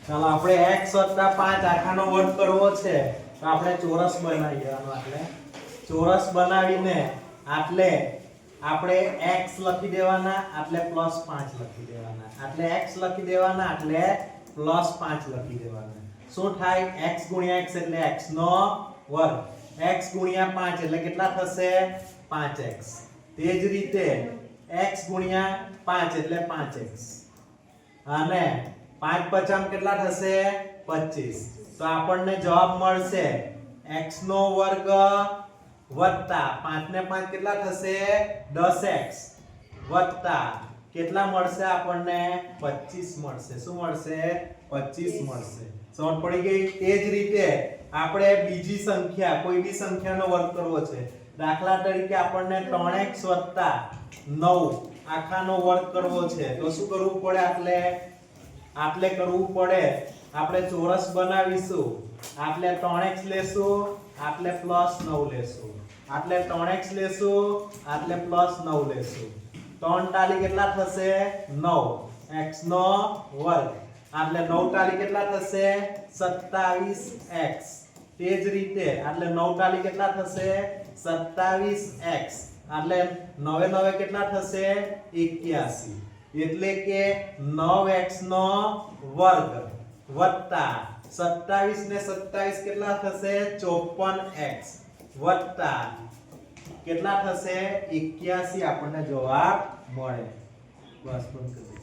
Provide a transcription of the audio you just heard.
ચાલો આપણે x + 5 આખાનો વર્ગ કરવો છે તો આપણે ચોરસ બનાવી દેવાનો એટલે ચોરસ બનાવીને એટલે આપણે x લખી દેવાના એટલે +5 લખી દેવાના એટલે x લખી દેવાના એટલે +5 લખી દેવાના શું થાય x * x એટલે x નો વર્ગ x * 5 એટલે કેટલા થશે 5x તે જ રીતે x * 5 એટલે 5x અને 5 * 5 કેટલા થશે 25 તો આપણને જવાબ મળશે x નો વર્ગ વત્તા 5 ને 5 કેટલા થશે 10x વત્તા કેટલા મળશે આપણને 25 મળશે શું મળશે 25 મળશે સમજ પડી ગઈ તે જ રીતે આપણે બીજી સંખ્યા કોઈ બી સંખ્યાનો વર્ગ કરવો છે દાખલા તરીકે આપણને 3x + 9 આખાનો વર્ગ કરવો છે તો શું કરવું પડે આટલે કરવું પડે આપણે ચોરસ બનાવીશું આટલે 3x લેશું આટલે +9 લેશું આટલે 3x લેશું આટલે +9 લેશું 3 ટાલી કેટલા થશે 9 x નો વર્ગ આટલે 9 ટાલી કેટલા થશે 27x તે જ રીતે આટલે 9 ટાલી કેટલા થશે 27x આટલે 9 9 કેટલા થશે 81 એટલે કે 9x નો વર્ગ વત્તા 27 ને 27 કેટલા થશે 54x વત્તા કેટલા થશે 81 આપણને જવાબ મળે બસ બંધ કરી